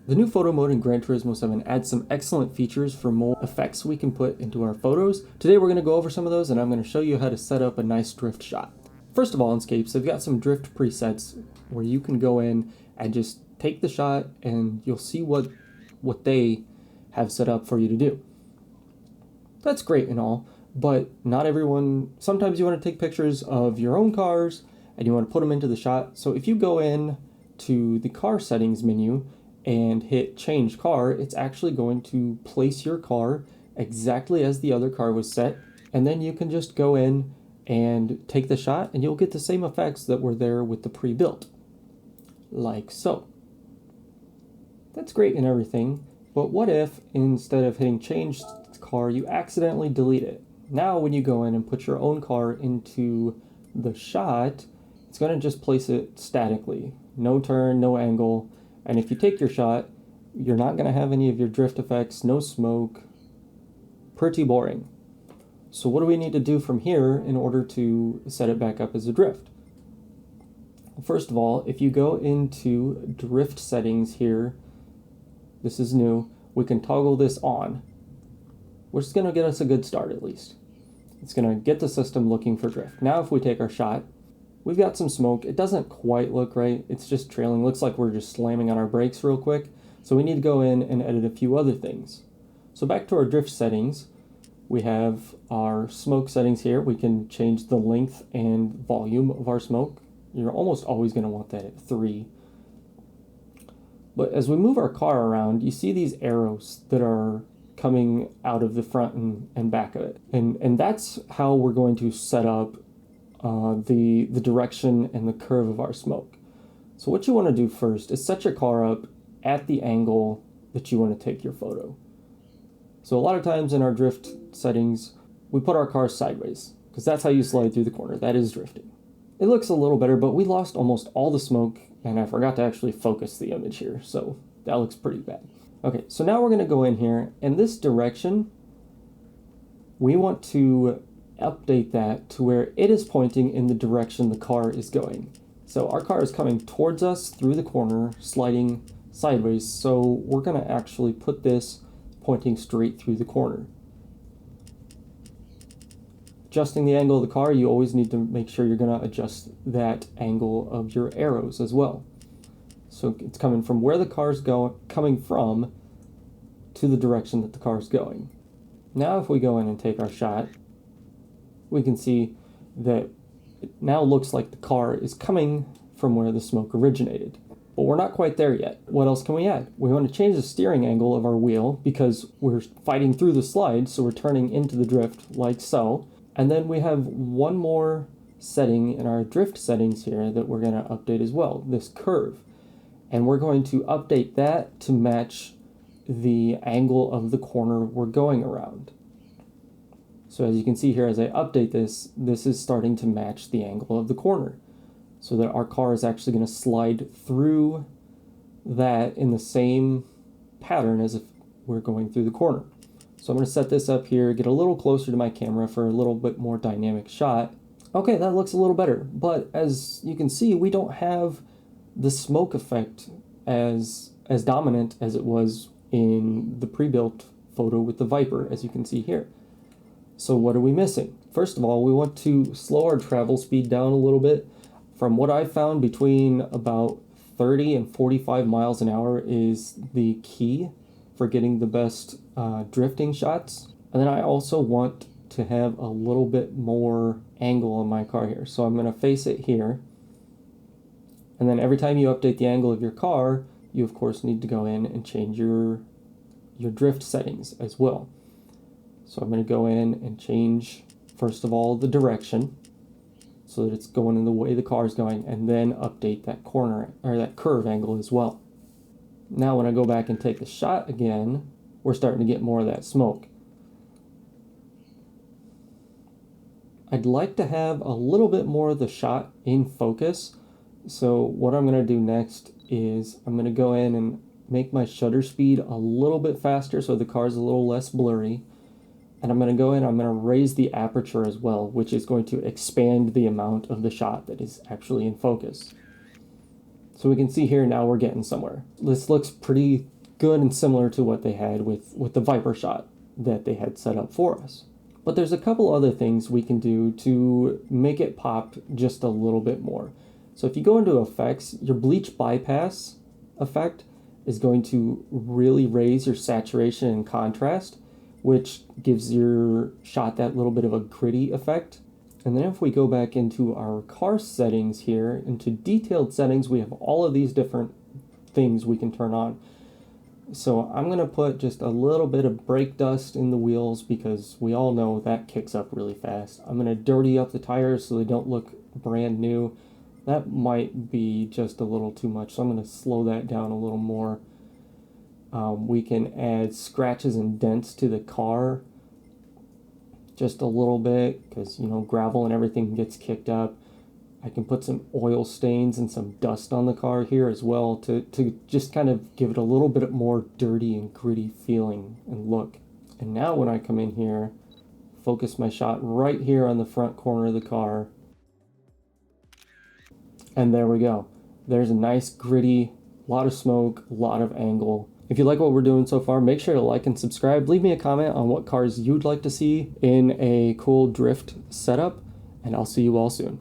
The new photo mode in Gran Turismo 7 adds some excellent features for more effects we can put into our photos. Today we're going to go over some of those and I'm going to show you how to set up a nice drift shot. First of all, in Scapes, they've got some drift presets where you can go in and just take the shot and you'll see what they have set up for you to do. That's great and all, but not everyone, sometimes you want to take pictures of your own cars and you want to put them into the shot. So if you go in to the car settings menu and hit change car, it's actually going to place your car exactly as the other car was set. And then you can just go in and take the shot and you'll get the same effects that were there with the pre-built. Like so. That's great and everything, but what if instead of hitting change car, you accidentally delete it? Now when you go in and put your own car into the shot, it's going to just place it statically. No turn, no angle. And if you take your shot, you're not going to have any of your drift effects, no smoke. Pretty boring. So what do we need to do from here in order to set it back up as a drift? First of all, if you go into drift settings here, this is new, we can toggle this on, which is going to get us a good start at least. It's going to get the system looking for drift. Now if we take our shot, we've got some smoke. It doesn't quite look right. It's just trailing. Looks like we're just slamming on our brakes real quick. So we need to go in and edit a few other things. So back to our drift settings, we have our smoke settings here. We can change the length and volume of our smoke. You're almost always going to want that at 3. But as we move our car around, you see these arrows that are coming out of the front and back of it. And that's how we're going to set up the direction and the curve of our smoke. So what you want to do first is set your car up at the angle that you want to take your photo. So a lot of times in our drift settings, we put our car sideways because that's how you slide through the corner. That is drifting. It looks a little better, but we lost almost all the smoke and I forgot to actually focus the image here. So that looks pretty bad. Okay, so now we're going to go in here and this direction, we want to update that to where it is pointing in the direction the car is going. So our car is coming towards us through the corner, sliding sideways. So we're going to actually put this pointing straight through the corner. Adjusting the angle of the car, you always need to make sure you're going to adjust that angle of your arrows as well. So it's coming from where the car's coming from to the direction that the car's going. Now if we go in and take our shot, we can see that it now looks like the car is coming from where the smoke originated. But we're not quite there yet. What else can we add? We want to change the steering angle of our wheel because we're fighting through the slide, so we're turning into the drift like so. And then we have one more setting in our drift settings here that we're going to update as well, this curve. And we're going to update that to match the angle of the corner we're going around. So as you can see here, as I update this, this is starting to match the angle of the corner. So that our car is actually going to slide through that in the same pattern as if we're going through the corner. So I'm going to set this up here, get a little closer to my camera for a little bit more dynamic shot. Okay, that looks a little better, but as you can see, we don't have the smoke effect as dominant as it was in the pre-built photo with the Viper, as you can see here. So what are we missing? First of all, we want to slow our travel speed down a little bit. From what I've found, between about 30 and 45 miles an hour is the key for getting the best drifting shots. And then I also want to have a little bit more angle on my car here. So I'm going to face it here. And then every time you update the angle of your car, you of course need to go in and change your drift settings as well. So I'm going to go in and change, first of all, the direction so that it's going in the way the car is going, and then update that corner or that curve angle as well. Now when I go back and take the shot again, we're starting to get more of that smoke. I'd like to have a little bit more of the shot in focus. So what I'm going to do next is I'm going to go in and make my shutter speed a little bit faster so the car's a little less blurry. And I'm going to go in, I'm going to raise the aperture as well, which is going to expand the amount of the shot that is actually in focus. So we can see here now we're getting somewhere. This looks pretty good and similar to what they had with the Viper shot that they had set up for us. But there's a couple other things we can do to make it pop just a little bit more. So if you go into effects, your bleach bypass effect is going to really raise your saturation and contrast, which gives your shot that little bit of a gritty effect. And then if we go back into our car settings here, into detailed settings, we have all of these different things we can turn on. So I'm going to put just a little bit of brake dust in the wheels because we all know that kicks up really fast. I'm going to dirty up the tires so they don't look brand new. That might be just a little too much, so I'm going to slow that down a little more. We can add scratches and dents to the car just a little bit because, you know, gravel and everything gets kicked up. I can put some oil stains and some dust on the car here as well to just kind of give it a little bit more dirty and gritty feeling and look. And now when I come in here, focus my shot right here on the front corner of the car. And there we go. There's a nice gritty, lot of smoke, a lot of angle. If you like what we're doing so far, make sure to like and subscribe. Leave me a comment on what cars you'd like to see in a cool drift setup, and I'll see you all soon.